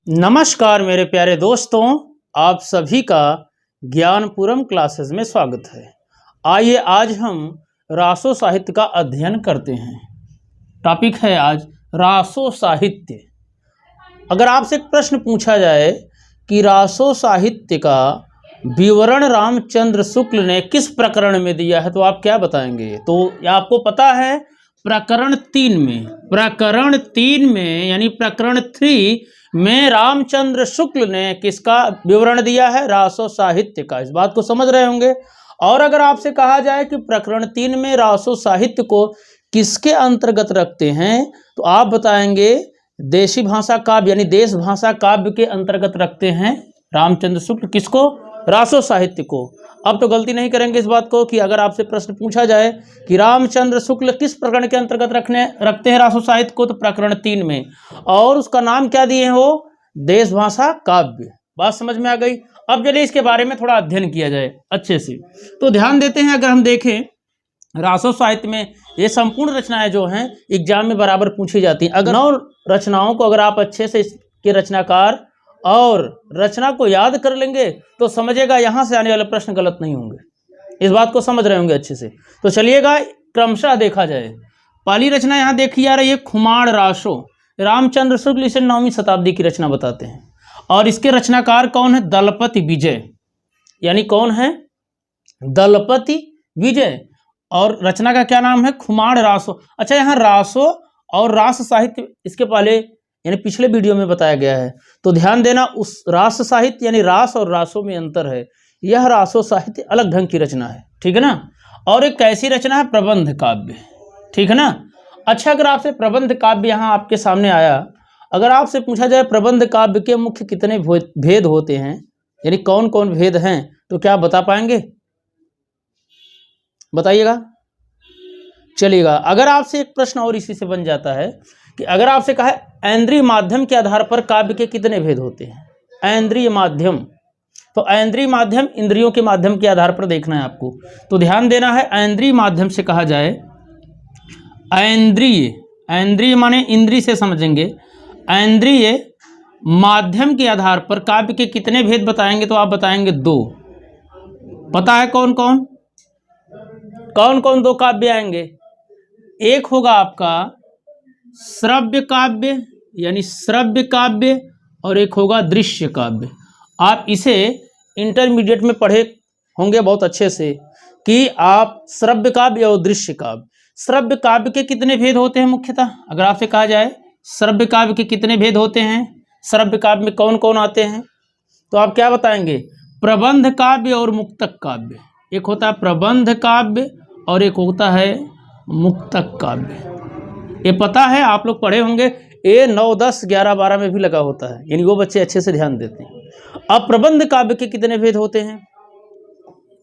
नमस्कार मेरे प्यारे दोस्तों, आप सभी का ज्ञानपुरम क्लासेस में स्वागत है। आइए आज हम रासो साहित्य का अध्ययन करते हैं। टॉपिक है आज रासो साहित्य। अगर आपसे एक प्रश्न पूछा जाए कि रासो साहित्य का विवरण रामचंद्र शुक्ल ने किस प्रकरण में दिया है तो आप क्या बताएंगे? तो आपको पता है प्रकरण 3 में यानी प्रकरण 3 में रामचंद्र शुक्ल ने किसका विवरण दिया है? रासो साहित्य का। इस बात को समझ रहे होंगे। और अगर आपसे कहा जाए कि प्रकरण 3 में रासो साहित्य को किसके अंतर्गत रखते हैं तो आप बताएंगे देशी भाषा काव्य यानी देश भाषा काव्य के अंतर्गत रखते हैं रामचंद्र शुक्ल। किसको? रासो साहित्य को। अब तो गलती नहीं करेंगे इस बात को कि अगर आपसे प्रश्न पूछा जाए कि रामचंद्र शुक्ल किस प्रकरण के अंतर्गत रखते हैं रासो साहित्य को, तो प्रकरण 3 में, और उसका नाम क्या दिए हैं वो? देश भाषा काव्य। बात समझ में आ गई। अब चलिए इसके बारे में थोड़ा अध्ययन किया जाए अच्छे से। तो ध्यान देते हैं, अगर हम देखें रासो साहित्य में ये संपूर्ण रचनाएं जो हैं एग्जाम में बराबर पूछी जाती हैं। अगर 9 रचनाओं को अगर आप अच्छे से इसके रचनाकार और रचना को याद कर लेंगे तो समझिएगा यहाँ से आने वाले प्रश्न गलत नहीं होंगे। इस बात को समझ रहे होंगे अच्छे से। तो चलिएगा क्रमशः देखा जाए। पहली रचना यहाँ देखी जा रही है खुमाण रासो। रामचंद्र शुक्ल इसे 9वीं शताब्दी की रचना बताते हैं। और इसके रचनाकार कौन है? दलपति विजय। यानी कौन है? दलपति विजय। और रचना का क्या नाम है? खुमाण रासो। अच्छा, यहाँ रासो और रास साहित्य इसके पहले यानी पिछले वीडियो में बताया गया है, तो ध्यान देना। उस रास साहित्य यानी रास और रासो में अंतर है। यह रासो साहित्य अलग ढंग की रचना है, ठीक है ना। और एक कैसी रचना है? प्रबंध काव्य, ठीक है ना। अच्छा, अगर आपसे प्रबंध काव्य यहाँ आपके सामने आया, अगर आपसे पूछा जाए प्रबंध काव्य के मुख्य कितने भेद होते हैं यानी कौन कौन भेद हैं, तो क्या बता पाएंगे? बताइएगा। चलिएगा, अगर आपसे एक प्रश्न और इसी से बन जाता है कि अगर आपसे कहा है ऐन्द्रिय माध्यम के आधार पर काव्य के कितने भेद होते हैं? ऐन्द्रिय माध्यम, तो ऐन्द्रिय माध्यम इंद्रियों के माध्यम के आधार पर देखना है आपको। तो ध्यान देना है, ऐन्द्रिय माध्यम से कहा जाए ऐन्द्रिय माने इंद्रिय से समझेंगे। ऐन्द्रिय माध्यम के आधार पर काव्य के कितने भेद बताएंगे तो आप बताएंगे 2। पता है कौन कौन? कौन कौन 2 काव्य आएंगे? एक होगा आपका श्रव्य काव्य यानी श्रव्य काव्य, और एक होगा दृश्य काव्य। आप इसे इंटरमीडिएट में पढ़े होंगे बहुत अच्छे से कि आप श्रव्य काव्य और दृश्य काव्य। श्रव्य काव्य के कितने भेद होते हैं मुख्यतः? अगर आपसे कहा जाए श्रव्य काव्य के कितने भेद होते हैं, श्रव्य काव्य में कौन कौन आते हैं, तो आप क्या बताएंगे? प्रबंध काव्य और मुक्तक काव्य। एक होता है प्रबंध काव्य और एक होता है मुक्तक काव्य। ये पता है, आप लोग पढ़े होंगे। ये 9, 10, 11, 12 में भी लगा होता है, यानी वो बच्चे अच्छे से ध्यान देते हैं। अब प्रबंध काव्य के कितने भेद होते हैं?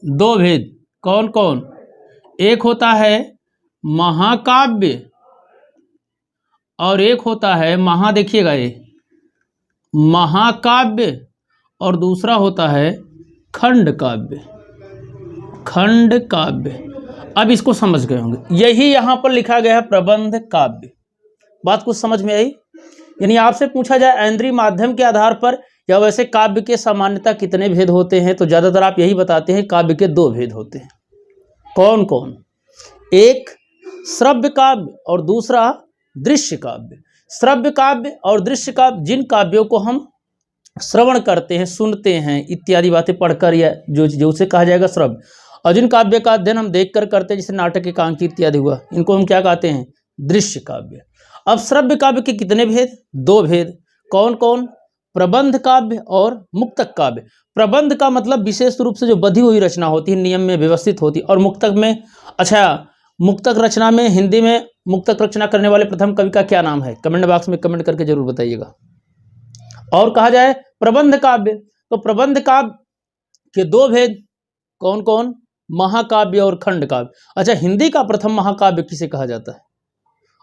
2 भेद। कौन कौन? एक होता है महाकाव्य और एक होता है देखिएगा ये महाकाव्य, और दूसरा होता है खंड काव्य। खंड काव्य। अब इसको समझ गए होंगे, यही यहाँ पर लिखा गया है प्रबंध काव्य। बात कुछ समझ में आई? यानी आपसे पूछा जाए ऐन्द्रिय माध्यम के आधार पर या वैसे काव्य के सामान्यतः कितने भेद होते हैं, तो ज्यादातर आप यही बताते हैं काव्य के 2 भेद होते हैं। कौन कौन? एक श्रव्य काव्य और दूसरा दृश्य काव्य। श्रव्य काव्य और दृश्य काव्य जिन काव्यों को हम श्रवण करते हैं, सुनते हैं इत्यादि बातें पढ़कर, या जो उसे कहा जाएगा श्रव्य। और जिन काव्य का अध्ययन हम देखकर करते हैं, जैसे नाटक, एकांकी इत्यादि हुआ, इनको हम क्या कहते हैं? दृश्य काव्य। अब श्रव्य काव्य के कितने भेद? 2 भेद। कौन कौन? प्रबंध काव्य और मुक्तक काव्य। प्रबंध का मतलब विशेष रूप से जो बधी हुई रचना होती है, नियम में व्यवस्थित होती है। और मुक्तक में, अच्छा, मुक्तक रचना में हिंदी में मुक्तक रचना करने वाले प्रथम कवि का क्या नाम है? कमेंट बॉक्स में कमेंट करके जरूर बताइएगा। और कहा जाए प्रबंध काव्य, तो प्रबंध काव्य के 2 भेद। कौन कौन? महाकाव्य और खंड काव्य। अच्छा, हिंदी का प्रथम महाकाव्य किसे कहा जाता है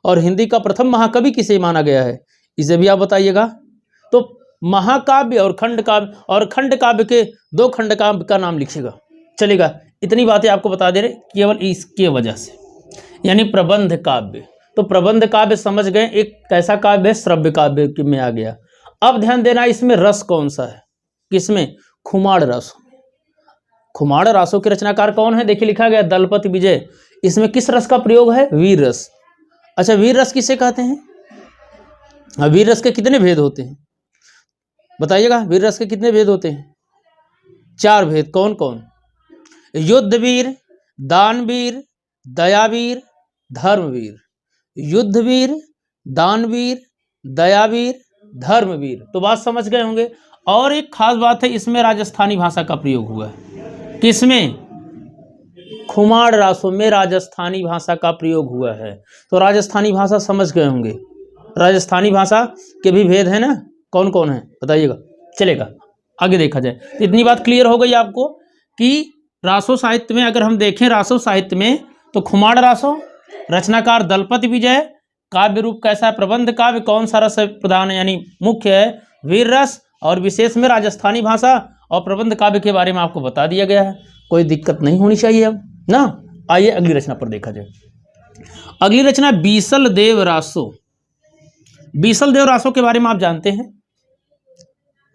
और हिंदी का प्रथम महाकवि किसे माना गया है, इसे भी आप बताइएगा। तो महाकाव्य और खंड काव्य के 2 खंड काव्य का नाम लिखिएगा। चलेगा, इतनी बातें आपको बता दे रहे केवल इसके वजह से। यानी प्रबंध काव्य, तो प्रबंध काव्य समझ गए, एक कैसा काव्य है? श्रव्य काव्य में आ गया। अब ध्यान देना, इसमें रस कौन सा है, किसमें, खुमाड़ रासों में। खुमाड़ रासों के रचनाकार कौन है, देखिए लिखा गया दलपति विजय। इसमें किस रस का प्रयोग है, वीर रस। अच्छा, वीर रस किसे कहते हैं, वीर रस के कितने भेद होते हैं बताइएगा, वीर रस के कितने भेद होते हैं, 4 भेद। कौन कौन, युद्धवीर, दानवीर, दयावीर, धर्मवीर। युद्धवीर, दानवीर, दयावीर, धर्मवीर। तो बात समझ गए होंगे। और एक खास बात है, इसमें राजस्थानी भाषा का प्रयोग हुआ है। किसमें, खुमाड़ रासों में राजस्थानी भाषा का प्रयोग हुआ है। तो राजस्थानी भाषा समझ गए होंगे। राजस्थानी भाषा के भी भेद है ना, कौन कौन है बताइएगा, चलेगा आगे देखा जाए। तो इतनी बात क्लियर हो गई आपको कि रासो साहित्य में अगर हम देखें, रासो साहित्य में तो खुमाड़ रासो, रचनाकार दलपति विजय, काव्य रूप कैसा है, प्रबंध काव्य, कौन सा रस प्रधान है यानी मुख्य है, वीर रस, और विशेष में राजस्थानी भाषा और प्रबंध काव्य के बारे में आपको बता दिया गया है। कोई दिक्कत नहीं होनी चाहिए अब ना। आइए अगली रचना पर देखा जाए। अगली रचना बीसल देव रासो। बीसल देव रासो के बारे में आप जानते हैं।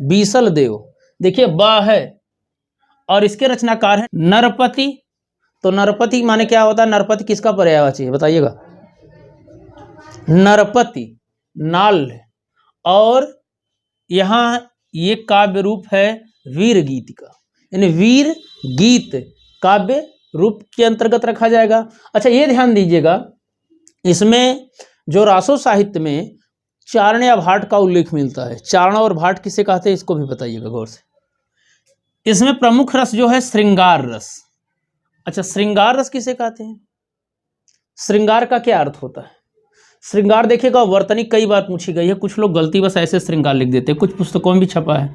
बीसल देव देखिए बा है और इसके रचनाकार है नरपति। तो नरपति माने क्या होता है, नरपति किसका पर्यायवाची है बताइएगा, नरपति नाल। और यहाँ ये काव्य रूप है वीर गीत का, यानी वीर गीत काव्य रूप के अंतर्गत रखा जाएगा। अच्छा ये ध्यान दीजिएगा, इसमें जो रासो साहित्य में चारण या भाट का उल्लेख मिलता है। चारण और भाट किसे कहते हैं इसको भी बताइएगा गौर से। इसमें प्रमुख रस जो है श्रृंगार रस। अच्छा, श्रृंगार रस किसे कहते हैं, श्रृंगार का क्या अर्थ होता है। श्रृंगार देखिएगा वर्तनी कई बार पूछी गई है, कुछ लोग गलती बस ऐसे श्रृंगार लिख देते हैं, कुछ पुस्तकों में भी छपा है,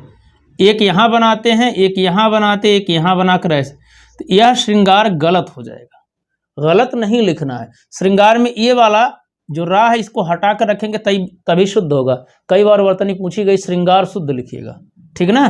एक यहाँ बनाते हैं, एक यहाँ बनाते, एक यहाँ बनाकर ऐसे, तो यह श्रृंगार गलत हो जाएगा। गलत नहीं लिखना है। श्रृंगार में ये वाला जो रा है इसको हटा कर रखेंगे तभी शुद्ध होगा। कई बार वर्तनी पूछी गई, श्रृंगार शुद्ध लिखिएगा, ठीक ना।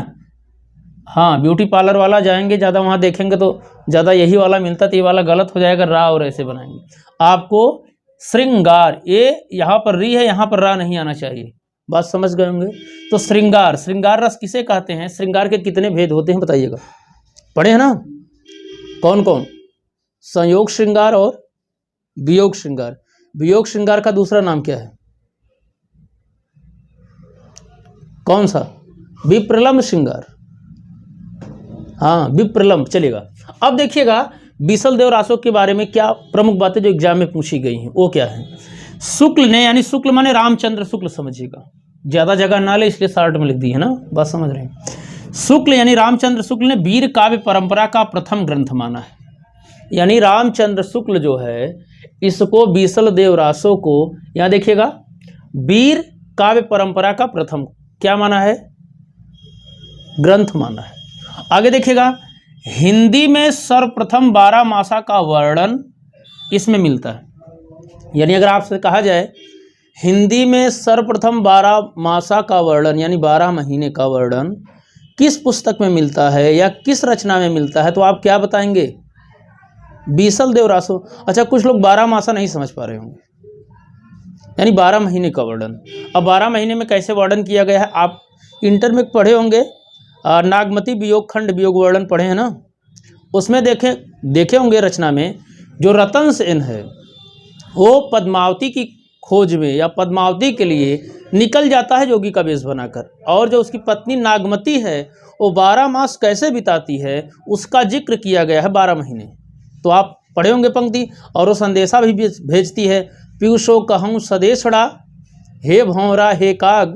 हाँ, ब्यूटी पार्लर वाला जाएंगे ज़्यादा, वहाँ देखेंगे तो ज़्यादा यही वाला मिलता, तो ये वाला गलत हो जाएगा, रा और ऐसे बनाएंगे। आपको श्रृंगार, ये यहाँ पर री है, यहाँ पर रा नहीं आना चाहिए। बात समझ गए होंगे। तो श्रृंगार, श्रृंगार रस किसे कहते हैं, श्रृंगार के कितने भेद होते हैं बताइएगा, पढ़े हैं ना, कौन कौन, संयोग श्रृंगार और वियोग श्रृंगार। वियोग श्रृंगार का दूसरा नाम क्या है, कौन सा, विप्रलम्ब श्रृंगार। हाँ, विप्रलम्ब चलेगा। अब देखिएगा बीसल देव रासो के बारे में क्या प्रमुख बातें जो एग्जाम में पूछी गई हैं वो क्या है। शुक्ल ने, यानी शुक्ल माने रामचंद्र शुक्ल समझिएगा, ज्यादा जगह ना ले इसलिए शार्ट में लिख दी है ना, बात समझ रहे हैं। शुक्ल यानी रामचंद्र शुक्ल ने वीर काव्य परंपरा का प्रथम ग्रंथ माना है। यानी रामचंद्र शुक्ल जो है इसको बीसल देव रासो को, यहाँ देखिएगा, वीर काव्य परंपरा का प्रथम क्या माना है, ग्रंथ माना है। आगे देखिएगा, हिंदी में सर्वप्रथम 12 मासा का वर्णन इसमें मिलता है। यानी अगर आपसे कहा जाए हिंदी में सर्वप्रथम 12 मासा का वर्णन यानी 12 महीने का वर्णन किस पुस्तक में मिलता है या किस रचना में मिलता है, तो आप क्या बताएंगे, बीसल देव रासो। अच्छा, कुछ लोग 12 मासा नहीं समझ पा रहे होंगे, यानी 12 महीने का वर्णन। अब 12 महीने में कैसे वर्णन किया गया है, आप इंटर में पढ़े होंगे, नागमती वियोग खंड वियोग वर्णन पढ़े हैं ना, उसमें देखे होंगे रचना में जो रतन सेन है वो पद्मावती की खोज में या पद्मावती के लिए निकल जाता है जोगी का वेश बनाकर, और जो उसकी पत्नी नागमती है वो 12 मास कैसे बिताती है उसका जिक्र किया गया है 12 महीने। तो आप पढ़े होंगे पंक्ति, और वो संदेशा भी भेजती है, पीयूषो कहूँ सदेशड़ा, हे भौरा हे काग,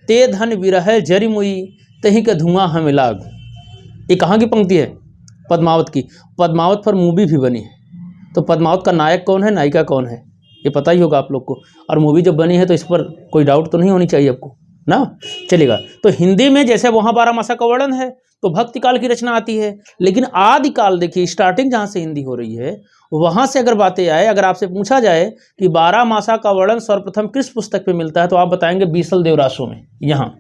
ते धन विरह जरी मुई, तही के धुआं हमें लाग। ये कहाँ की पंक्ति है, पद्मावत की। पद्मावत पर मूवी भी बनी है, तो पद्मावत का नायक कौन है, नायिका कौन है, ये पता ही होगा आप लोग को। और मूवी जब बनी है तो इस पर कोई डाउट तो नहीं होनी चाहिए आपको ना, चलेगा। तो हिंदी में जैसे वहाँ 12 मासा का वर्णन है तो भक्ति काल की रचना आती है, लेकिन आदि काल देखिए, स्टार्टिंग जहाँ से हिंदी हो रही है वहाँ से अगर बातें आए, अगर आपसे पूछा जाए कि 12 मासा का वर्णन सर्वप्रथम किस पुस्तक में मिलता है, तो आप बताएंगे बीसल देव रासो में। यहाँ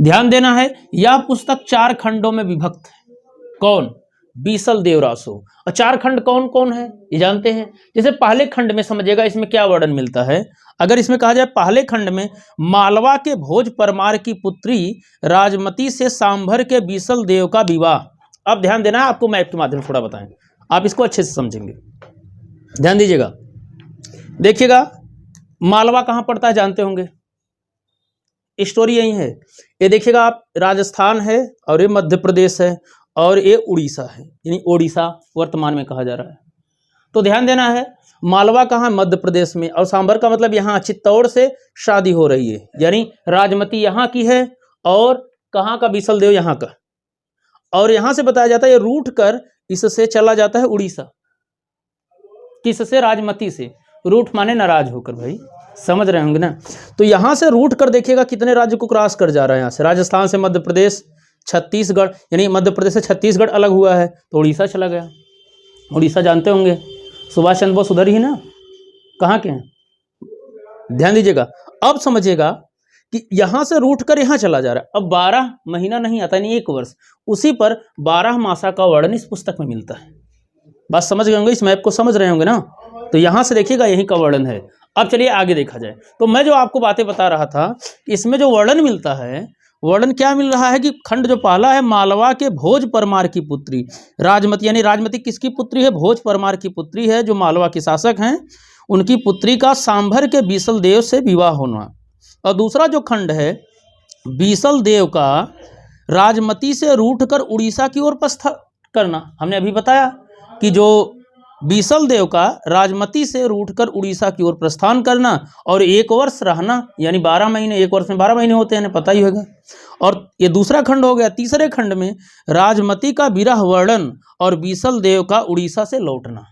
ध्यान देना है, यह पुस्तक 4 खंडों में विभक्त है। कौन, बीसल देव रासो। और 4 खंड कौन कौन है ये जानते हैं। जैसे पहले खंड में समझिएगा इसमें क्या वर्णन मिलता है। अगर इसमें कहा जाए पहले खंड में मालवा के भोज परमार की पुत्री राजमती से सांभर के बीसल देव का विवाह। अब ध्यान देना, आपको मैप के माध्यम से थोड़ा बताएं, आप इसको अच्छे से समझेंगे, ध्यान दीजिएगा। देखिएगा मालवा कहां पड़ता है जानते होंगे, स्टोरी यही है। ये देखिएगा आप, राजस्थान है और ये मध्य प्रदेश है और ये उड़ीसा है, यानी ओडिशा वर्तमान में कहा जा रहा है। तो ध्यान देना है, मालवा कहाँ, मध्य प्रदेश में, और सांभर का मतलब यहाँ चित्तौड़ से शादी हो रही है, यानी राजमती यहाँ की है और कहाँ का, बीसल देव यहाँ का। और यहाँ से बताया जाता है ये रूठ कर इससे चला जाता है उड़ीसा। किससे, राजमती से। रूठ माने नाराज होकर, भाई समझ रहे होंगे ना। तो यहाँ से रूठ कर देखिएगा कितने राज्य को क्रॉस कर जा रहा है। यहाँ से राजस्थान से मध्य प्रदेश, छत्तीसगढ़, यानी मध्य प्रदेश से छत्तीसगढ़ अलग हुआ है तो उड़ीसा चला गया। उड़ीसा जानते होंगे, सुभाष चंद्र बोस उधर ही ना, कहाँ के हैं, ध्यान दीजिएगा। अब समझिएगा कि यहां से रूठ कर यहां चला जा रहा है। अब 12 महीना नहीं आता, नहीं 1 वर्ष, उसी पर 12 मासा का वर्णन इस पुस्तक में मिलता है। बात समझ गए होंगे, इस मैप को समझ रहे होंगे ना। तो यहां से देखिएगा यही का वर्णन है। अब चलिए आगे देखा जाए। तो मैं जो आपको बातें बता रहा था, इसमें जो वर्णन मिलता है, वर्णन क्या मिल रहा है कि खंड जो पहला है, मालवा के भोज परमार की पुत्री राजमती, यानी राजमती किसकी पुत्री है, भोज परमार की पुत्री है, जो मालवा के शासक हैं, उनकी पुत्री का सांभर के बीसल देव से विवाह होना। और दूसरा जो खंड है, बीसल देव का राजमती से रूठ कर उड़ीसा की ओर प्रस्थान करना। हमने अभी बताया कि जो बीसल देव का राजमती से रूठकर उड़ीसा की ओर प्रस्थान करना और 1 वर्ष रहना, यानी 12 महीने, 1 वर्ष में 12 महीने होते हैं, पता ही होगा। और ये दूसरा खंड हो गया। तीसरे खंड में राजमती का विरह वर्णन और बीसल देव का उड़ीसा से लौटना,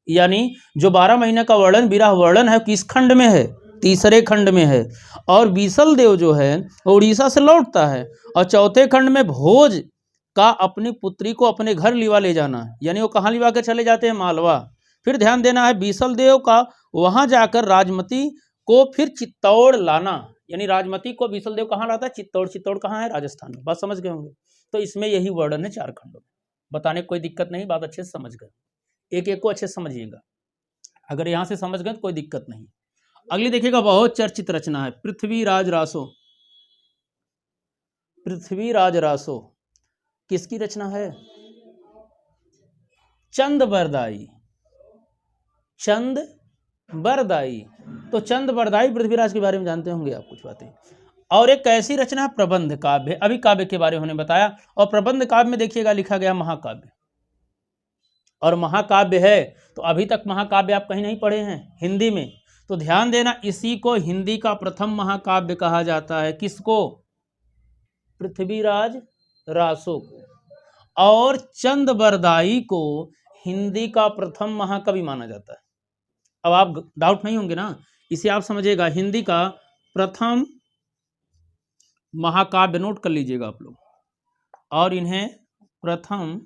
यानी जो 12 महीने का वर्णन, विरह वर्णन है, किस खंड में है, तीसरे खंड में है। और बीसल देव जो है वो उड़ीसा से लौटता है। और चौथे खंड में भोज का अपनी पुत्री को अपने घर लिवा ले जाना, यानी वो कहाँ लिवा के चले जाते हैं, मालवा। फिर ध्यान देना है, बीसल देव का वहां जाकर राजमती को फिर चित्तौड़ लाना, यानी राजमती को बीसल देव कहाँ लाता है, चित्तौड़। चित्तौड़ कहाँ है, राजस्थान में। बात समझ गए होंगे। तो इसमें यही वर्णन है 4 खंडों में। बताने की कोई दिक्कत नहीं, बात अच्छे से समझ गए। एक एक को अच्छे से समझिएगा, अगर यहाँ से समझ गए तो कोई दिक्कत नहीं। अगली देखिएगा, बहुत चर्चित रचना है पृथ्वीराज रासो। पृथ्वीराज रासो किसकी रचना है, चंद बरदाई। चंद बरदाई। तो चंद बरदाई पृथ्वीराज के बारे में जानते होंगे आप कुछ बातें। और एक कैसी रचना है, प्रबंध काव्य। अभी काव्य के बारे में उन्होंने बताया। और प्रबंध काव्य में देखिएगा लिखा गया महाकाव्य। और महाकाव्य है तो अभी तक महाकाव्य आप कहीं नहीं पढ़े हैं हिंदी में, तो ध्यान देना, इसी को हिंदी का प्रथम महाकाव्य कहा जाता है। किसको, पृथ्वीराज रासो को। और चंद बरदाई को हिंदी का प्रथम महाकवि माना जाता है। अब आप डाउट नहीं होंगे ना, इसे आप समझिएगा, हिंदी का प्रथम महाकाव्य नोट कर लीजिएगा आप लोग। और इन्हें प्रथम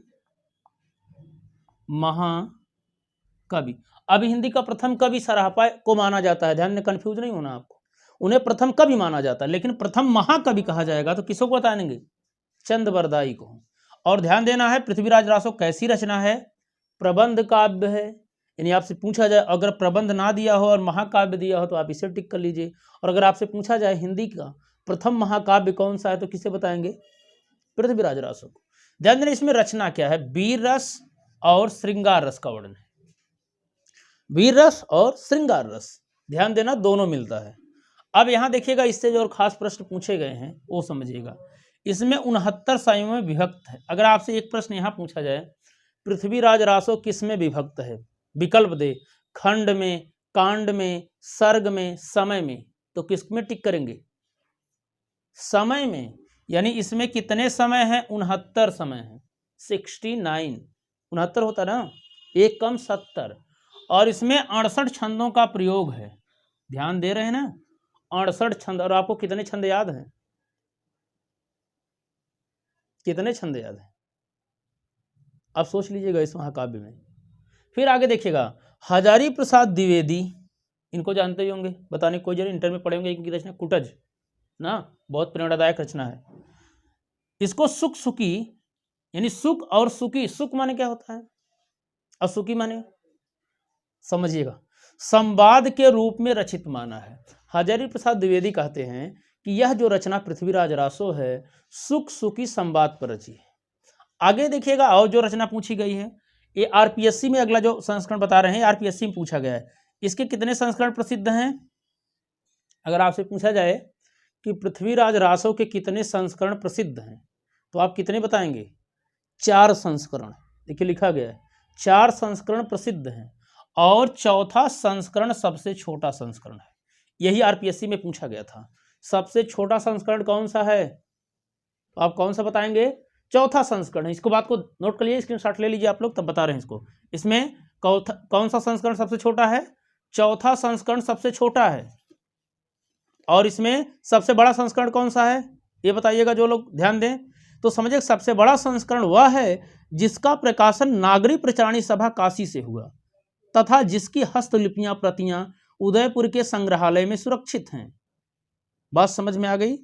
महाकवि, अब हिंदी का प्रथम कवि सराहपा को माना जाता है। ध्यान में कंफ्यूज नहीं होना आपको, उन्हें प्रथम कवि माना जाता है, लेकिन प्रथम महाकवि कहा जाएगा तो किसको बताएंगे, चंद बरदाई को। और ध्यान देना है, पृथ्वीराज रासो कैसी रचना है, प्रबंध काव्य है। यानी आपसे पूछा जाए, अगर प्रबंध ना दिया हो और महाकाव्य दिया हो तो आप इसे टिक कर लीजिए। और अगर आपसे पूछा जाए हिंदी का प्रथम महाकाव्य कौन सा है तो किसे बताएंगे, पृथ्वीराज रासो को। ध्यान देना, इसमें रचना क्या है, वीर रस और श्रृंगार रस का वर्णन है। वीर रस और श्रृंगार रस, ध्यान देना, दोनों मिलता है। अब यहां देखिएगा, इससे जो और खास प्रश्न पूछे गए हैं वो समझिएगा। इसमें 69 सायों में विभक्त है। अगर आपसे एक प्रश्न यहां पूछा जाए, पृथ्वीराज रासो किस में विभक्त है, विकल्प दे, खंड में, कांड में, सर्ग में, समय में, तो किस में टिक करेंगे, समय में। यानी इसमें कितने समय हैं, 69 समय है, 69, 69 होता ना, एक कम 70। और इसमें 68 छंदों का प्रयोग है। ध्यान दे रहे हैं ना, 68 छंद। और आपको कितने छंद याद हैं, कितने छंद याद हैं, आप सोच लीजिएगा इस महाकाव्य में। फिर आगे देखिएगा, हजारी प्रसाद द्विवेदी, इनको जानते ही होंगे, बताने कोई जरूर, इंटर में पढ़े होंगे। इनकी रचना कुटज ना, बहुत प्रेरणादायक रचना है। इसको सुख सुखी यानी सुख और सुखी, सुख माने क्या होता है और सुखी माने, समझिएगा, संवाद के रूप में रचित माना है। हजारी प्रसाद द्विवेदी कहते हैं कि यह जो रचना पृथ्वीराज रासो है सुख सुखी संवाद पर रची है। आगे देखिएगा और जो रचना पूछी गई है, ये आरपीएससी में अगला जो संस्करण बता रहे हैं आरपीएससी में पूछा गया है। इसके कितने संस्करण प्रसिद्ध हैं? अगर आपसे पूछा जाए कि पृथ्वीराज रासो के कितने संस्करण प्रसिद्ध हैं तो आप कितने बताएंगे? 4 संस्करण। देखिए लिखा गया है 4 संस्करण प्रसिद्ध हैं और चौथा संस्करण सबसे छोटा संस्करण है। यही आरपीएससी में पूछा गया था, सबसे छोटा संस्करण कौन सा है? तो आप कौन सा बताएंगे? चौथा संस्करण है। इसको बात को नोट कर लीजिए, स्क्रीनशॉट ले लीजिए आप लोग, तब बता रहे हैं इसको। इसमें कौन सा संस्करण सबसे छोटा है? चौथा संस्करण सबसे छोटा है। और इसमें सबसे बड़ा संस्करण कौन सा है ये बताइएगा, जो लोग ध्यान दें तो समझिए सबसे बड़ा संस्करण वह है जिसका प्रकाशन नागरी प्रचारणी सभा काशी से हुआ तथा जिसकी हस्तलिपियां प्रतियां उदयपुर के संग्रहालय में सुरक्षित हैं। बात समझ में आ गई?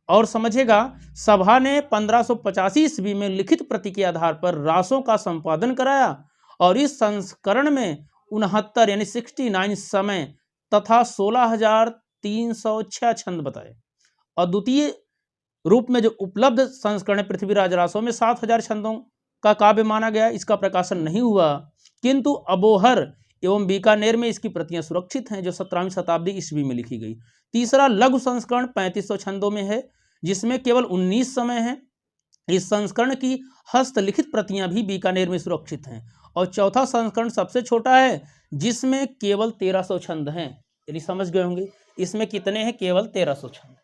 और समझिएगा सभा ने 1585 ईस्वी में लिखित प्रति के आधार पर रासों का संपादन कराया और इस संस्करण में 69 यानी 69 समय तथा 16,306 छंद बताए। और द्वितीय रूप में जो उपलब्ध संस्करण पृथ्वीराज रासों में 7,000 छंदों का काव्य माना गया। इसका प्रकाशन नहीं हुआ, किंतु अबोहर एवं बीकानेर में इसकी प्रतियां सुरक्षित हैं जो 17वीं शताब्दी ईस्वी में लिखी गई। तीसरा लघु संस्करण 3500 छंदों में है जिसमें केवल 19 समय हैं। इस संस्करण की हस्तलिखित प्रतियां भी बीकानेर में सुरक्षित हैं। और चौथा संस्करण सबसे छोटा है जिसमें केवल 1300 छंद हैं। यदि समझ गए होंगे इसमें कितने हैं? केवल 1300 छंद,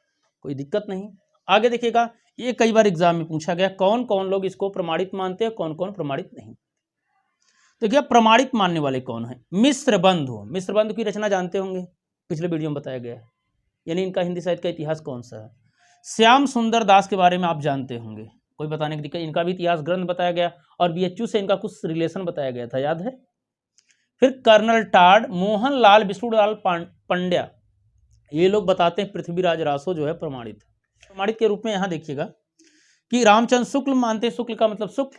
कोई दिक्कत नहीं। आगे देखिएगा, ये कई बार एग्जाम में पूछा गया कौन कौन लोग इसको प्रमाणित मानते हैं, कौन कौन प्रमाणित नहीं। तो क्या प्रमाणित मानने वाले कौन है? मिश्र बंधु। मिश्र बंधु की रचना जानते होंगे, पिछले वीडियो में बताया गया है, यानी इनका हिंदी साहित्य का इतिहास कौन सा है। श्याम सुंदर दास के बारे में आप जानते होंगे, कोई बताने की दिक्कत, इनका भी इतिहास ग्रंथ बताया गया और बीएचयू से इनका कुछ रिलेशन बताया गया था, याद है। फिर कर्नल टाड, मोहन लाल, विष्णुलाल पंड्या, ये लोग बताते हैं पृथ्वीराज रासो जो है प्रमाणित। प्रमाणित के रूप में यहाँ देखिएगा कि रामचंद्र शुक्ल मानते हैं, शुक्ल का मतलब शुक्ल,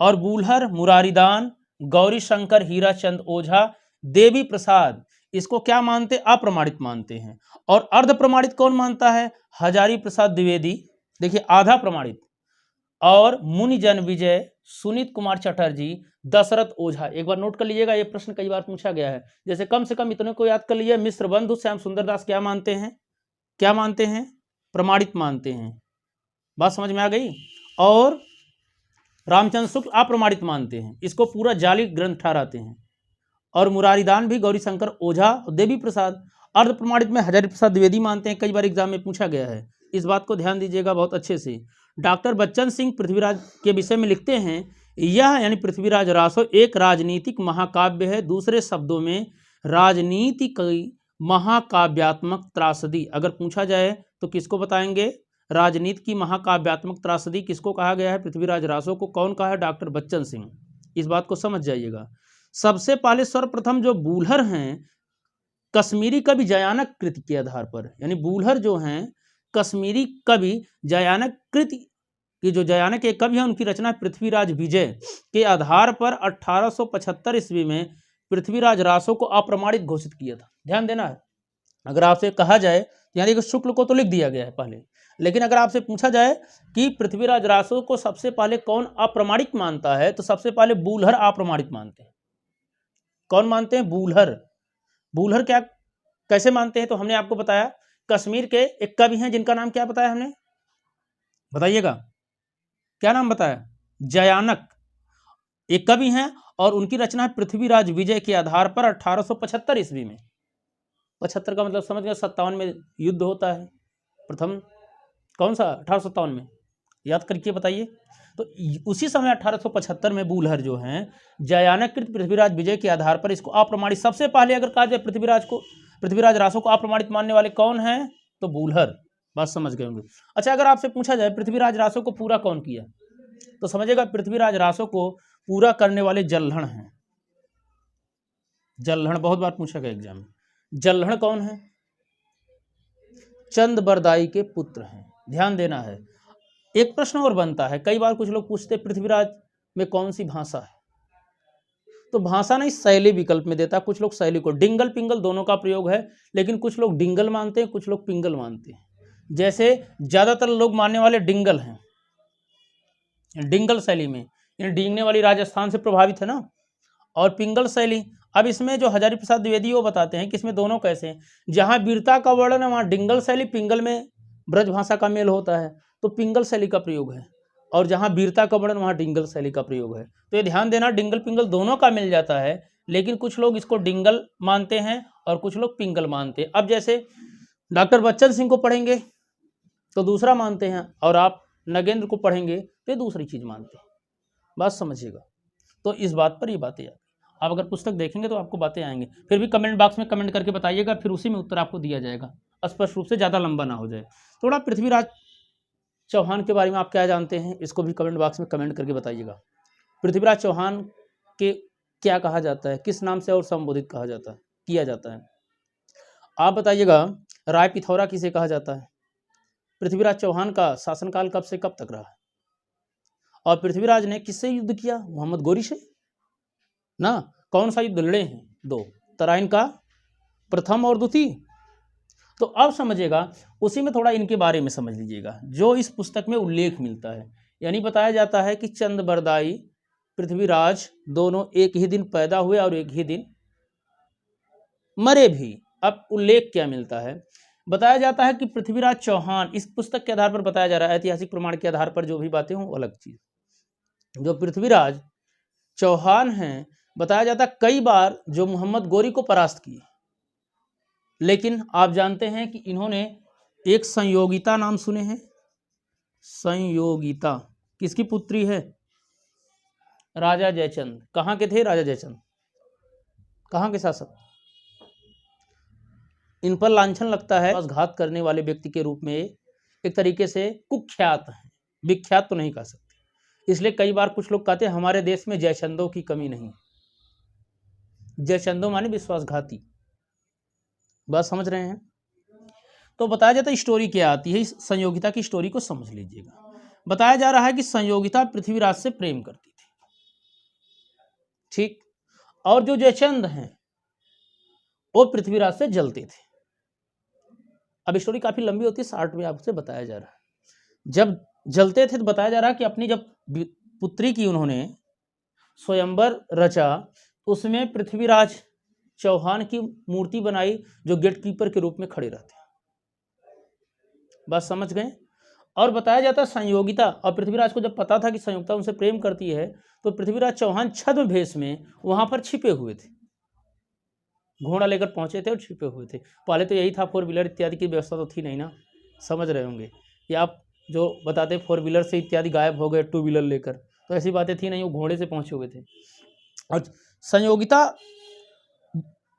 और बूल्हर, मुरारीदान, गौरी शंकर, हीराचंद ओझा, देवी प्रसाद इसको क्या मानते? अप्रमाणित मानते हैं। और अर्ध प्रमाणित कौन मानता है? हजारी प्रसाद द्विवेदी, देखिए आधा प्रमाणित। और मुनिजन विजय, सुनीत कुमार चटर्जी, दशरथ ओझा। एक बार नोट कर लीजिएगा, ये प्रश्न कई बार पूछा गया है, जैसे कम से कम इतने को याद कर लीजिए। मिश्र बंधु श्याम सुंदर दास क्या मानते हैं? क्या मानते हैं? प्रमाणित मानते हैं। बात समझ में आ गई। और रामचंद्र शुक्ल अप्रमाणित मानते हैं, इसको पूरा जाली ग्रंथ ठहराते हैं। और मुरारीदान भी गौरी शंकर ओझा और देवी प्रसाद। अर्ध प्रमाणित में हजारी प्रसाद द्विवेदी मानते हैं, कई बार एग्जाम में पूछा गया है, इस बात को ध्यान दीजिएगा बहुत अच्छे से। डॉक्टर बच्चन सिंह पृथ्वीराज के विषय में लिखते हैं, यह यानी पृथ्वीराज रासो एक राजनीतिक महाकाव्य है, दूसरे शब्दों में राजनीतिक महाकाव्यात्मक त्रासदी। अगर पूछा जाए तो किसको बताएंगे? राजनीति की महाकाव्यात्मक त्रासदी किसको कहा गया है? पृथ्वीराज रासो को। कौन कहा है? डॉक्टर बच्चन सिंह। इस बात को समझ जाइएगा। सबसे पहले सर्वप्रथम जो बूल्हर हैं कश्मीरी कवि जयानक कृति के आधार पर, यानी बूल्हर जो हैं कश्मीरी कवि जयानक कृति की, जो जयानक के कवि हैं उनकी रचना पृथ्वीराज विजय के आधार पर 1875 ईस्वी में पृथ्वीराज रासो को अप्रमाणित घोषित किया था। ध्यान देना है, अगर आपसे कहा जाए, यानी कि शुक्ल को तो लिख दिया गया है पहले, लेकिन अगर आपसे पूछा जाए कि पृथ्वीराज रासो को सबसे पहले कौन अप्रमाणित मानता है तो सबसे पहले बूल्हर अप्रमाणित मानते हैं। कौन मानते हैं? बूल्हर। बूल्हर क्या कैसे मानते हैं? तो हमने आपको बताया कश्मीर के एक कवि हैं जिनका नाम क्या बताया हमने, बताइएगा क्या नाम बताया? जयानक एक कवि हैं और उनकी रचना है पृथ्वीराज विजय के आधार पर 1875 ईस्वी में। 75 का मतलब समझ गए, 57 में युद्ध होता है प्रथम, कौन सा? 1857 में, याद करके बताइए। तो उसी समय 1875 में बूल्हर जो हैं जयानक कृत पृथ्वीराज विजय के आधार पर इसको अप्रमाणित, सबसे पहले अगर कहा जाए पृथ्वीराज रासो को अप्रमाणित मानने वाले कौन हैं तो बूल्हर। बात समझ गए होंगे। अच्छा, अगर आपसे पूछा जाए पृथ्वीराज रासो को पूरा कौन किया तो समझिएगा पृथ्वीराज रासो को पूरा करने वाले जल्हड़ हैं। जल्हड़ बहुत बार पूछा गया एग्जाम में। जल्हड़ कौन है? चंद बरदाई के पुत्र हैं, ध्यान देना है। एक प्रश्न और बनता है, कई बार कुछ लोग पूछते पृथ्वीराज में कौन सी भाषा है, तो भाषा नहीं शैली विकल्प में देता, कुछ लोग शैली को, डिंगल पिंगल दोनों का प्रयोग है, लेकिन कुछ लोग डिंगल मानते हैं, कुछ लोग पिंगल मानते हैं। जैसे ज्यादातर लोग मानने वाले डिंगल हैं, डिंगल शैली में, डींगने वाली राजस्थान से प्रभावित है ना, और पिंगल शैली। अब इसमें जो हजारी प्रसाद द्विवेदी वो बताते हैं कि इसमें दोनों कैसे हैं, जहां वीरता का वर्णन है वहां डिंगल शैली, पिंगल में ब्रज भाषा का मेल होता है तो पिंगल शैली का प्रयोग है, और जहां वीरता का वर्णन वहां डिंगल शैली का प्रयोग है। तो ये ध्यान देना, डिंगल पिंगल दोनों का मिल जाता है, लेकिन कुछ लोग इसको डिंगल मानते हैं और कुछ लोग पिंगल मानते हैं। अब जैसे डॉक्टर बच्चन सिंह को पढ़ेंगे तो दूसरा मानते हैं, और आप नगेंद्र को पढ़ेंगे तो ये दूसरी चीज मानते हैं। बात समझिएगा। तो इस बात पर ये बातें आती, आप अगर पुस्तक देखेंगे तो आपको बातें आएंगी। फिर भी कमेंट बॉक्स में कमेंट करके बताइएगा, फिर उसी में उत्तर आपको दिया जाएगा, स्पष्ट रूप से, ज़्यादा लंबा ना हो जाए। थोड़ा पृथ्वीराज चौहान के बारे में आप क्या जानते हैं, इसको भी कमेंट बॉक्स में कमेंट करके बताइएगा। पृथ्वीराज चौहान के क्या कहा जाता है, किस नाम से और संबोधित कहा जाता है, किया जाता है, आप बताइएगा। राय पिथौरा किसे कहा जाता है, पृथ्वीराज चौहान का शासनकाल कब से कब तक रहा है, और पृथ्वीराज ने किससे युद्ध किया, मोहम्मद गोरी से ना। कौन सा युद्ध लड़े हैं, 2, तराइन का प्रथम और द्वितीय। तो अब समझिएगा, उसी में थोड़ा इनके बारे में समझ लीजिएगा, जो इस पुस्तक में उल्लेख मिलता है। यानी बताया जाता है कि चंद बरदाई पृथ्वीराज दोनों एक ही दिन पैदा हुए और एक ही दिन मरे भी। अब उल्लेख क्या मिलता है, बताया जाता है कि पृथ्वीराज चौहान, इस पुस्तक के आधार पर बताया जा रहा है, ऐतिहासिक प्रमाण के आधार पर जो भी बातें हों अलग चीज, जो पृथ्वीराज चौहान हैं, बताया जाता है कई बार जो मोहम्मद गोरी को परास्त किए, लेकिन आप जानते हैं कि इन्होंने एक संयोगिता नाम सुने हैं, संयोगिता किसकी पुत्री है, राजा जयचंद। कहाँ के थे राजा जयचंद, कहाँ के शासक। इन पर लांछन लगता है घात करने वाले व्यक्ति के रूप में, एक तरीके से कुख्यात है, विख्यात तो नहीं कह सकते। इसलिए कई बार कुछ लोग कहते हैं हमारे देश में जयचंदों की कमी नहीं, जयचंदों माने विश्वासघाती। बात समझ रहे हैं। तो बताया जाता है स्टोरी क्या आती है, इस संयोगिता की स्टोरी को समझ लीजिएगा। बताया जा रहा है कि संयोगिता पृथ्वीराज से प्रेम करती थी, ठीक, और जो जयचंद हैं वो पृथ्वीराज से जलते थे। अब स्टोरी काफी लंबी होती है, शार्ट में आपसे बताया जा रहा है। जब जलते थे तो बताया जा रहा है कि अपनी जब पुत्री की उन्होंने स्वयंवर रचा, उसमें पृथ्वीराज चौहान की मूर्ति बनाई जो गेट कीपर के रूप में खड़े रहते। बात समझ गए। और बताया जाता है संयोगिता, और पृथ्वीराज को जब पता था कि संयोगिता उनसे प्रेम करती है, तो पृथ्वीराज चौहान छद्म भेष में वहां पर छिपे हुए थे, घोड़ा लेकर पहुंचे थे और छिपे हुए थे। पहले तो यही था, 4 व्हीलर इत्यादि की व्यवस्था तो थी नहीं ना, समझ रहे होंगे। या आप जो बताते 4 व्हीलर से इत्यादि गायब हो गए 2 व्हीलर लेकर, तो ऐसी बातें थी नहीं, वो घोड़े से पहुंचे हुए थे। और संयोगिता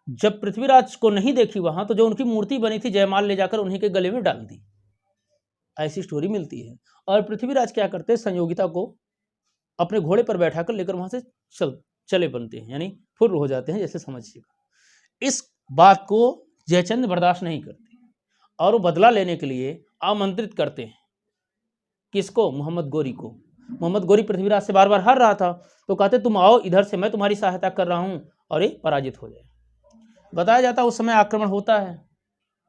जब पृथ्वीराज को नहीं देखी वहां, तो जो उनकी मूर्ति बनी थी जयमाल ले जाकर उन्हीं के गले में डाल दी, ऐसी स्टोरी मिलती है। और पृथ्वीराज क्या करते हैं, संयोगिता को अपने घोड़े पर बैठा कर लेकर वहां से चले बनते हैं, यानी फुर्र हो जाते हैं, जैसे समझिएगा। इस बात को जयचंद बर्दाश्त नहीं करते और वो बदला लेने के लिए आमंत्रित करते हैं, किसको, मोहम्मद गोरी को। मोहम्मद गोरी पृथ्वीराज से बार बार हार रहा था, तो कहते तुम आओ इधर से, मैं तुम्हारी सहायता कर रहा हूं, और ये पराजित हो जाए। बताया जाता है उस समय आक्रमण होता है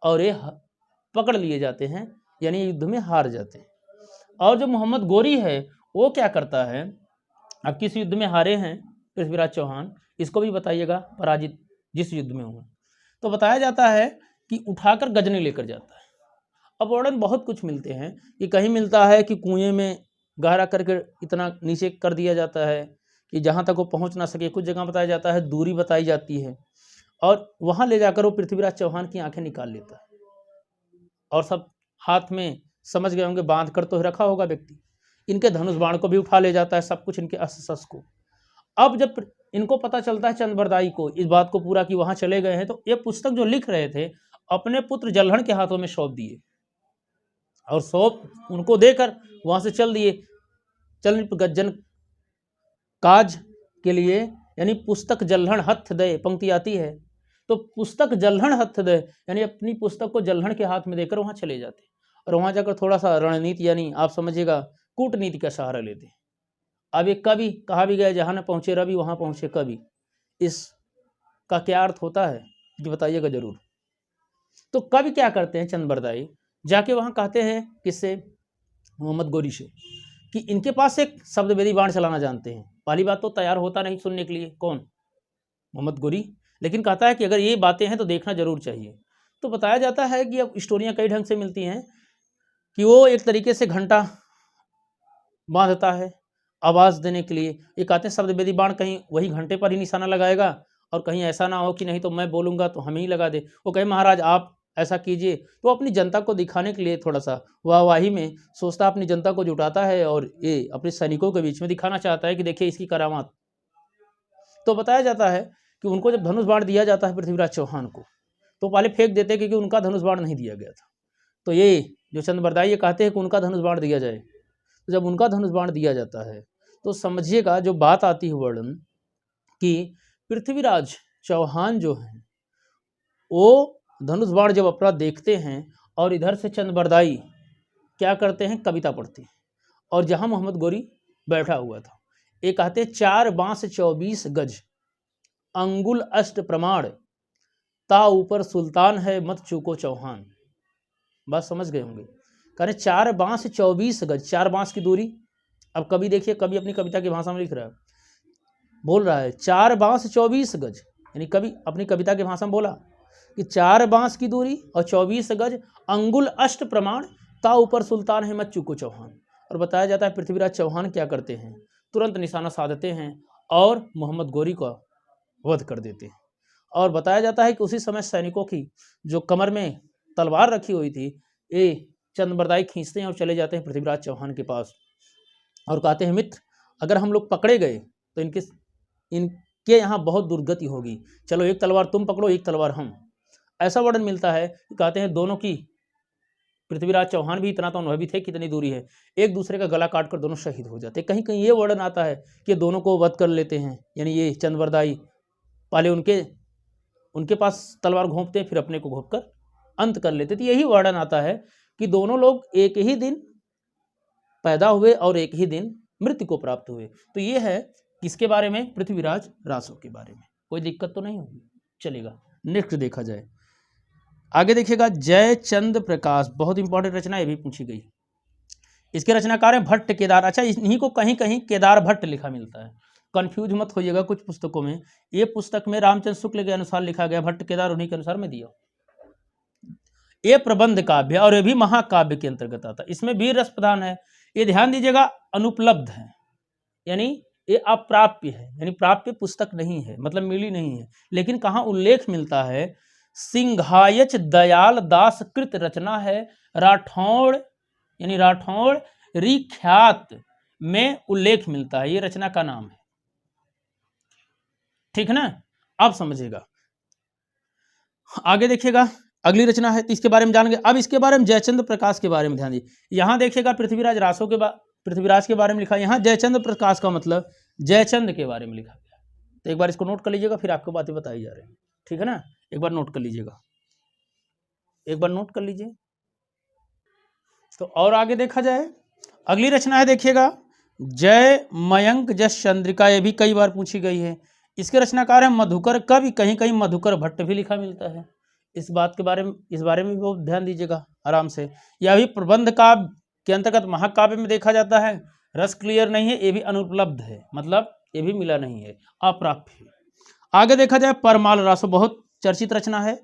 और ये पकड़ लिए जाते हैं, यानी युद्ध में हार जाते हैं। और जो मोहम्मद गोरी है वो क्या करता है, अब किस युद्ध में हारे हैं पृथ्वीराज चौहान, इसको भी बताइएगा, पराजित जिस युद्ध में हुआ। तो बताया जाता है कि उठाकर गजनी लेकर जाता है। अब वर्णन बहुत कुछ मिलते हैं, कि कहीं मिलता है कि कुएं में गहरा करके इतना नीचे कर दिया जाता है कि जहां तक वो पहुंच ना सके। कुछ जगह बताया जाता है दूरी बताई जाती है, और वहां ले जाकर वो पृथ्वीराज चौहान की आंखें निकाल लेता है, और सब हाथ में, समझ गए होंगे, बांध कर तो रखा होगा व्यक्ति। इनके धनुष बाण को भी उठा ले जाता है, सब कुछ, इनके अस्त्र शस्त्र को। अब जब इनको पता चलता है चंद्रबरदाई को इस बात को पूरा कि वहां चले गए हैं, तो ये पुस्तक जो लिख रहे थे अपने पुत्र जल्हण के हाथों में सौंप दिए, और सौंप उनको देकर वहां से चल दिए, चल गज्जन काज के लिए। यानी पुस्तक जल्हण हथ दे पंक्ति आती है, तो पुस्तक जल्हण हथ दे, यानी अपनी पुस्तक को जल्हण के हाथ में देकर वहां चले जाते। और वहाँ जाकर थोड़ा सा रणनीति यानी आप समझिएगा कूटनीति का सहारा लेते हैं। अब एक कवि कहा भी गया, जहाँ न पहुँचे रवि वहाँ पहुँचे कवि, इसका क्या अर्थ होता है ये बताइएगा जरूर। तो कवि क्या करते हैं चंद जाके वहाँ कहते हैं किससे, मोहम्मद गोरी से, कि इनके पास एक शब्दवेदी बाण चलाना जानते हैं। पहली बात तो तैयार होता नहीं सुनने के लिए, कौन, मोहम्मद गोरी, लेकिन कहता है कि अगर ये बातें हैं तो देखना जरूर चाहिए। तो बताया जाता है कि अब स्टोरियाँ कई ढंग से मिलती हैं कि वो एक तरीके से घंटा बांधता है आवाज़ देने के लिए। ये कहते हैं शब्दवेदी बाण कहीं वही घंटे पर ही निशाना लगाएगा और कहीं ऐसा ना हो कि नहीं तो मैं बोलूँगा तो हमें ही लगा दे। वो कहे महाराज आप ऐसा कीजिए, तो अपनी जनता को दिखाने के लिए थोड़ा सा वाहवाही में सोचता अपनी जनता को जुटाता है और ये अपने सैनिकों के बीच में दिखाना चाहता है कि देखिए इसकी करामात। तो बताया जाता है कि उनको जब धनुष बाण दिया जाता है पृथ्वीराज चौहान को, तो पहले फेंक देते क्योंकि उनका धनुष बाण नहीं दिया गया था। तो ये जो चंद ये कहते हैं कि उनका धनुष बाण दिया जाए। तो जब उनका धनुष बाण दिया जाता है तो समझिएगा जो बात आती है वर्णन कि पृथ्वीराज चौहान जो हैं वो धनुष बाण जब अपना देखते हैं और इधर से चंद क्या करते हैं, कविता पढ़ते हैं। और जहां मोहम्मद गोरी बैठा हुआ था, ये कहते 4 बांस 24 गज अंगुल अष्ट प्रमाण, ता ऊपर सुल्तान है मत चूको चौहान। बात समझ गए होंगे। कह रहे 4 बांस 24 गज, 4 बांस की दूरी। अब कवि देखिए, कवि अपनी कविता की भाषा में लिख रहा है, बोल रहा है 4 बांस 24 गज, यानी कवि अपनी कविता की भाषा में बोला कि 4 बांस की दूरी और 24 गज अंगुल अष्ट प्रमाण, ता ऊपर सुल्तान है मत चूको चौहान। और बताया जाता है पृथ्वीराज चौहान क्या करते हैं, तुरंत निशाना साधते हैं और मोहम्मद गोरी का वध कर देते हैं। और बताया जाता है कि उसी समय सैनिकों की जो कमर में तलवार रखी हुई थी, ये चंद खींचते हैं और चले जाते हैं पृथ्वीराज चौहान के पास और कहते हैं मित्र, अगर हम लोग पकड़े गए तो इनके यहाँ बहुत दुर्गति होगी, चलो एक तलवार तुम पकड़ो एक तलवार हम। ऐसा वर्णन मिलता है कि कहते हैं दोनों की, पृथ्वीराज चौहान भी इतना तो अनुभवी थे कितनी दूरी है, एक दूसरे का गला काट कर दोनों शहीद हो जाते। कहीं कहीं ये वर्णन आता है कि दोनों को वध कर लेते हैं, यानी ये चंद पहले उनके पास तलवार घोंपते फिर अपने को घोंप कर अंत कर लेते थे। यही वर्णन आता है कि दोनों लोग एक ही दिन पैदा हुए और एक ही दिन मृत्यु को प्राप्त हुए। तो ये है किसके बारे में, पृथ्वीराज रासो के बारे में। कोई दिक्कत तो नहीं होगी, चलेगा। नेक्स्ट देखा जाए, आगे देखिएगा जयचंद प्रकाश, बहुत इंपॉर्टेंट रचना, ये भी पूछी गई। इसके रचनाकार हैं भट्ट केदार। अच्छा, इन्हीं को कहीं कहीं केदार भट्ट लिखा मिलता है, कंफ्यूज मत होइएगा कुछ पुस्तकों में। ये पुस्तक में रामचंद्र शुक्ल के अनुसार लिखा गया, भट्ट केदार उन्हीं के अनुसार में दिया। ये प्रबंध काव्य और ये भी महाकाव्य के अंतर्गत आता है। इसमें वीर रस प्रधान है, ये ध्यान दीजिएगा, अनुपलब्ध है, यानी ये अप्राप्य है, यानी प्राप्य पुस्तक नहीं है, मतलब मिली नहीं है। लेकिन कहाँ उल्लेख मिलता है, सिंघायच दयाल दास कृत रचना है, राठौड़ यानी राठौड़ रिख्यात में उल्लेख मिलता है, ये रचना का नाम है। ठीक है ना, आप समझिएगा। आगे देखिएगा, अगली रचना है तो इसके बारे में जानेंगे। अब इसके बारे में जयचंद प्रकाश के बारे में ध्यान दीजिए। यहां देखिएगा पृथ्वीराज रासो के पृथ्वीराज के बारे में लिखा, यहाँ जयचंद प्रकाश का मतलब जयचंद के बारे में लिखा गया। तो एक बार इसको नोट कर लीजिएगा, फिर आपको बातें बताई जा रही हैं, ठीक है ना। एक बार नोट कर लीजिएगा, एक बार नोट कर लीजिए। तो और आगे देखा जाए, अगली रचना है देखिएगा जय मयंक जस चंद्रिका, ये भी कई बार पूछी गई है। इसके रचनाकार है मधुकर कवि, कहीं कहीं मधुकर भट्ट भी लिखा मिलता है। इस बारे में भी बहुत ध्यान दीजिएगा आराम से। यह भी प्रबंध काव्य के अंतर्गत महाकाव्य में देखा जाता है। रस क्लियर नहीं है, ये भी अनुपलब्ध है, मतलब ये भी मिला नहीं है, अप्राप्य है। आगे देखा जाए परमाल रासो, बहुत चर्चित रचना है,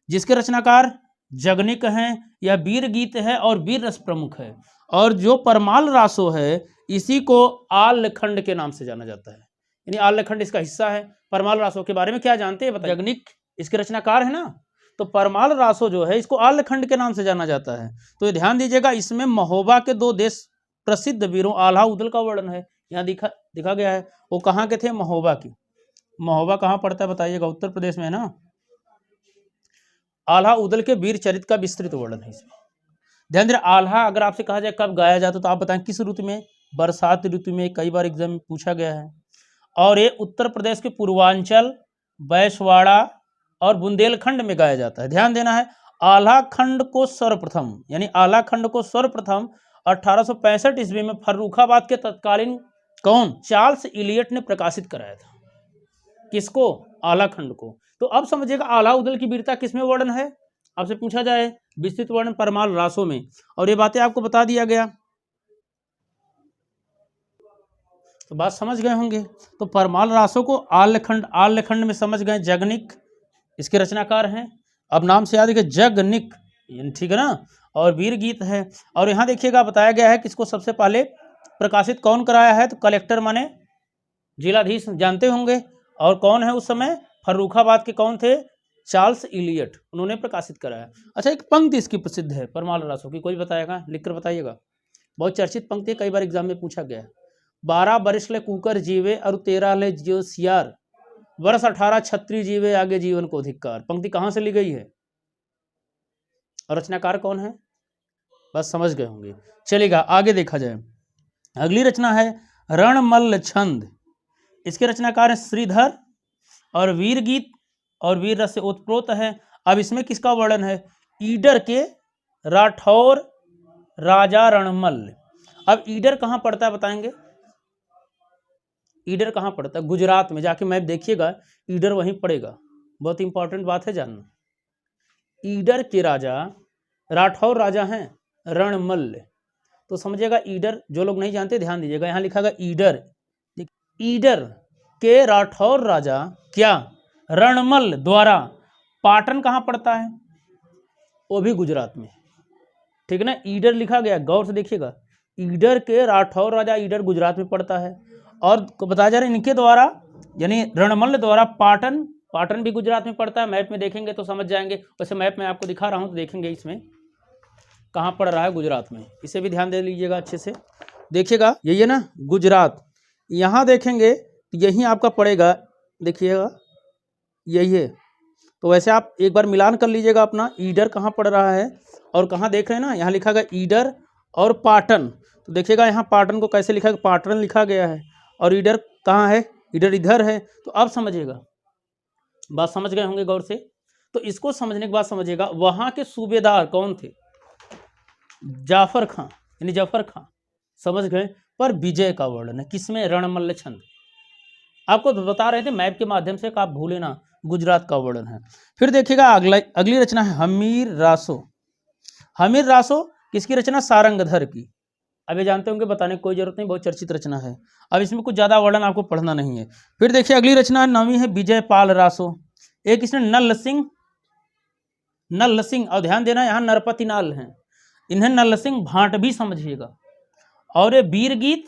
जिसके रचनाकार जगनिक हैं। यह वीर गीत है और वीर रस प्रमुख है। और जो परमाल रासो है इसी को आल्लखंड के नाम से जाना जाता है, यानी आल्लखंड इसका हिस्सा है। परमाल रासो के बारे में क्या जानते हैं बताइए। जगनिक इसके रचनाकार है ना, तो परमाल रासो जो है इसको आल्लखंड के नाम से जाना जाता है। तो ये ध्यान दीजिएगा, इसमें महोबा के 2 देश प्रसिद्ध वीरों आल्हा उदल का वर्णन है, यहाँ दिखा गया है। वो कहाँ के थे, महोबा की। महोबा कहाँ पड़ता है बताइएगा, उत्तर प्रदेश में है ना। आल्हा उदल के वीर चरित्र का विस्तृत वर्णन है इसमें। ध्यान दीजिए, आल्हा अगर आपसे कहा जाए कब गाया जाता तो आप बताएं किस ऋतु में, बरसात ऋतु में, कई बार एग्जाम में पूछा गया है। और ये उत्तर प्रदेश के पूर्वांचल, बैसवाड़ा और बुंदेलखंड में गाया जाता है, ध्यान देना है। आल्हा खंड को सर्वप्रथम, यानी आल्हा खंड को सर्वप्रथम 1865 ईस्वी में फर्रुखाबाद के तत्कालीन कौन, चार्ल्स इलियट ने प्रकाशित कराया था। किसको, आल्हा खंड को। तो अब समझिएगा आल्हा उदल की वीरता किसमें वर्णन है, आपसे पूछा जाए विस्तृत वर्णन परमाल रासों में, और ये बातें आपको बता दिया गया, तो बात समझ गए होंगे। तो परमाल रासों को आल्हखंड में समझ गए, जगनिक इसके रचनाकार हैं। अब नाम से याद है कि जगनिक, ठीक है ना, और वीर गीत है। और यहाँ देखिएगा बताया गया है कि इसको सबसे पहले प्रकाशित कौन कराया है, तो कलेक्टर माने जिलाधीश जानते होंगे, और कौन है उस समय, फर्रुखाबाद के कौन थे, चार्ल्स इलियट, उन्होंने प्रकाशित कराया। अच्छा, एक पंक्ति इसकी प्रसिद्ध है परमाल रासों की, कोई बताएगा, लिखकर बताइएगा, बहुत चर्चित पंक्ति, कई बार एग्जाम में पूछा गया है। 12 बरिस ले कुकर जीवे और 13 ले जो सियार, वर्ष 18 छत्री जीवे आगे जीवन को धिक्कार। पंक्ति कहाँ से ली गई है और रचनाकार कौन है, बस समझ गए होंगे। चलेगा आगे देखा जाए। अगली रचना है रणमल्ल छंद, इसके रचनाकार हैं श्रीधर, और वीर गीत और वीर रस से ओतप्रोत है। अब इसमें किसका वर्णन है, ईडर के राठौर राजा रणमल्ल। अब ईडर कहाँ पड़ता है बताएंगे, ईडर कहाँ पड़ता है, गुजरात में, जाके मैप देखिएगा ईडर वहीं पड़ेगा, बहुत इंपॉर्टेंट बात है जानना। ईडर के राजा राठौर राजा हैं रणमल्ल, तो समझिएगा ईडर, जो लोग नहीं जानते ध्यान दीजिएगा, यहाँ लिखा गया ईडर, ईडर के राठौर राजा क्या, रणमल्ल द्वारा, पाटन कहाँ पड़ता है, वो भी गुजरात में, ठीक है ना, ईडर लिखा गया, गौर से देखिएगा, ईडर के राठौर राजा, ईडर गुजरात में पड़ता है। और बताया जा रहा है इनके द्वारा, यानी रणमल्ल द्वारा पाटन भी गुजरात में पड़ता है, मैप में देखेंगे तो समझ जाएंगे। वैसे मैप में आपको दिखा रहा हूँ तो देखेंगे इसमें कहाँ पड़ रहा है, गुजरात में, इसे भी ध्यान दे लीजिएगा अच्छे से, देखिएगा यही है ना गुजरात, यहाँ देखेंगे तो यही आपका पड़ेगा, देखिएगा यही है। तो वैसे आप एक बार मिलान कर लीजिएगा अपना, ईडर कहाँ पड़ रहा है और कहाँ देख रहे हैं ना, यहाँ लिखा गया ईडर और पाटन, तो देखिएगा यहाँ पाटन को कैसे लिखा है, पाटन लिखा गया है, और ईडर कहाँ है, ईडर इधर है। तो अब समझिएगा, बात समझ गए होंगे गौर से। तो इसको समझने के बाद समझिएगा वहाँ के सूबेदार कौन थे, जाफर खां, यानी जफर खां, समझ गए। पर विजय का वर्णन है किसमें, रणमल्ल छंद, आपको बता रहे थे मैप के माध्यम से, आप भूले ना, गुजरात का वर्णन है। फिर देखिएगा अगली रचना है हमीर रासो। हमीर रासो किसकी रचना, सारंगधर की। अब ये जानते होंगे, बताने की कोई जरूरत नहीं, बहुत चर्चित रचना है। अब इसमें कुछ ज्यादा वर्णन आपको पढ़ना नहीं है। फिर देखिए अगली रचना नवी है विजयपाल रासो, एक इसने नल सिंह, और ध्यान देना यहाँ नरपति नाल हैं, इन्हें नल सिंह भाट भी समझिएगा। और ये वीर गीत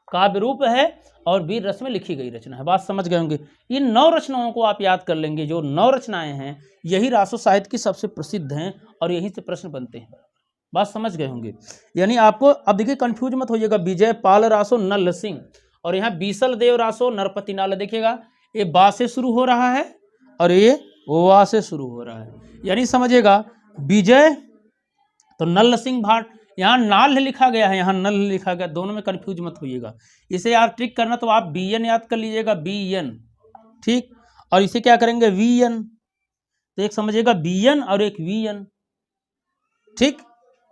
काव्य रूप है और वीर रस में लिखी गई रचना है, बात समझ गए होंगे। इन 9 रचनाओं को आप याद कर लेंगे, जो 9 रचनाएं हैं यही रासो साहित्य की सबसे प्रसिद्ध हैं और यहीं से प्रश्न बनते हैं, बात समझ गए होंगे। यानी आपको अब देखिए कंफ्यूज मत होइएगा, विजयपाल रासो नल सिंह, और यहाँ बीसल देव रासो नरपति नाल, देखिएगा ये बा से शुरू हो रहा है और ये वा से शुरू हो रहा है, यानी समझिएगा विजय तो नल सिंह भाट, यहाँ नाल लिखा गया है, यहाँ नल लिखा गया, दोनों में कंफ्यूज मत होइएगा। इसे यार ट्रिक करना तो आप बीएन याद कर लीजिएगा, बीएन, ठीक, और इसे क्या करेंगे वीएन, तो एक समझिएगा बीएन और एक वीएन, ठीक।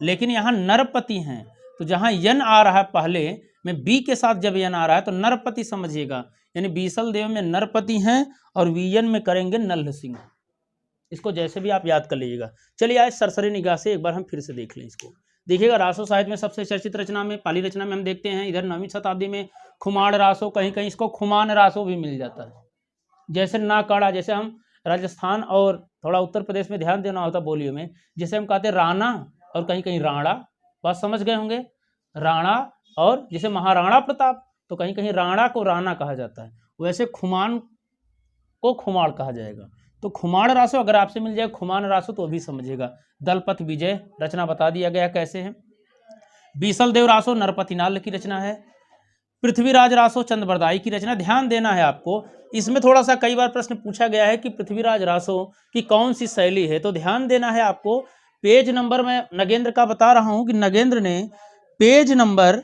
लेकिन यहाँ नरपति हैं, तो जहाँ यन आ रहा है पहले में बी के साथ जब यन आ रहा है तो नरपति समझिएगा, यानी बीसल देव में नरपति हैं और वीएन में करेंगे नल्ल सिंह। इसको जैसे भी आप याद कर लीजिएगा। चलिए आज सरसरी निगाह से एक बार हम फिर से देख लें इसको। देखिएगा रासो साहित्य में सबसे चर्चित रचना में, पाली रचना में हम देखते हैं इधर 9वीं शताब्दी में खुमाण रासो, कहीं कहीं इसको खुमान रासो भी मिल जाता है, जैसे नाकाड़ा, जैसे हम राजस्थान और थोड़ा उत्तर प्रदेश में ध्यान देना होता बोलियों में, जैसे हम कहते हैं राणा और कहीं कहीं राणा, बात समझ गए होंगे, राणा, और जैसे महाराणा प्रताप तो कहीं कहीं राणा को राणा कहा जाता है, वैसे खुमान को खुमाड़ कहा जाएगा। तो खुमाड़ रासो अगर आपसे मिल जाए खुमान रासो तो भी समझिएगा। दलपत विजय रचना बता दिया गया कैसे है। बीसल देव रासो नरपति नाल की रचना है। पृथ्वीराज रासो चंद्रबरदाई की रचना। ध्यान देना है आपको, इसमें थोड़ा सा कई बार प्रश्न पूछा गया है कि पृथ्वीराज रासो की कौन सी शैली है, तो ध्यान देना है आपको। पेज नंबर मैं नगेंद्र का बता रहा हूं कि नगेंद्र ने पेज नंबर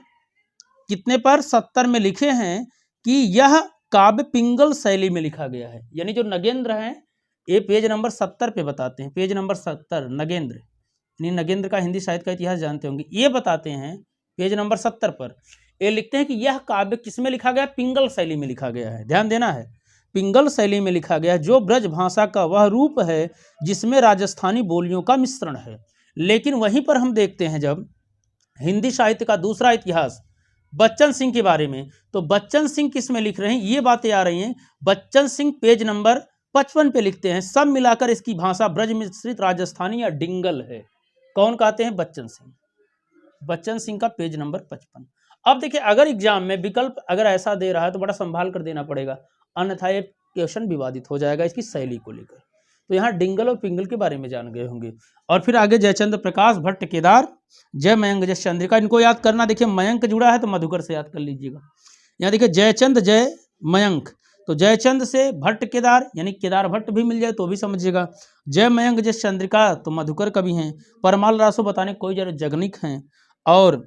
कितने पर 70 में लिखे हैं कि यह काव्य पिंगल शैली में लिखा गया है। यानी जो नगेंद्र हैं ये पेज नंबर 70 पे बताते हैं, पेज नंबर 70 नगेंद्र, यानी नगेंद्र का हिंदी साहित्य का इतिहास जानते होंगे, ये बताते हैं पेज नंबर 70 पर, ये लिखते हैं कि यह काव्य किसमें लिखा गया, पिंगल शैली में लिखा गया है। ध्यान देना है, पिंगल शैली में लिखा गया, जो ब्रज भाषा का वह रूप है जिसमें राजस्थानी बोलियों का मिश्रण है। लेकिन वहीं पर हम देखते हैं जब हिंदी साहित्य का दूसरा इतिहास बच्चन सिंह के बारे में, तो बच्चन सिंह किस में लिख रहे हैं, ये बातें आ रही हैं। बच्चन सिंह पेज नंबर 55 पे लिखते हैं, सब मिलाकर इसकी भाषा ब्रज मिश्रित राजस्थानी या डिंगल है। कौन कहते हैं, बच्चन सिंह, बच्चन सिंह का पेज नंबर 55। अब देखिए, अगर एग्जाम में विकल्प अगर ऐसा दे रहा है तो बड़ा संभाल कर देना पड़ेगा, अन्यथा ये क्वेश्चन विवादित हो जाएगा इसकी शैली को लेकर। तो यहाँ डिंगल और पिंगल के बारे में जान गए होंगे। और फिर आगे जयचंद्र प्रकाश भट्ट केदार, जय मयंक जय चंद्रिका, इनको याद करना। देखिए मयंक जुड़ा है तो मधुकर से याद कर लीजिएगा। यहाँ देखिए जयचंद जय मयंक, तो जयचंद से भट्ट केदार यानी केदार भट्ट भी मिल जाए तो भी समझिएगा। जय मयंक जय चंद्रिका तो मधुकर कवि हैं। परमाल रासो बताने कोई जरा जगनिक हैं, और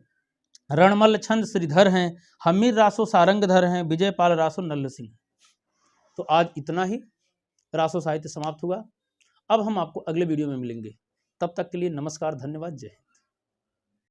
रणमल छंद श्रीधर हैं। हमीर रासो सारंगधर हैं। विजयपाल रासो नल्ल सिंह। तो आज इतना ही, रासो साहित्य समाप्त हुआ। अब हम आपको अगले वीडियो में मिलेंगे, तब तक के लिए नमस्कार, धन्यवाद, जय हिंद।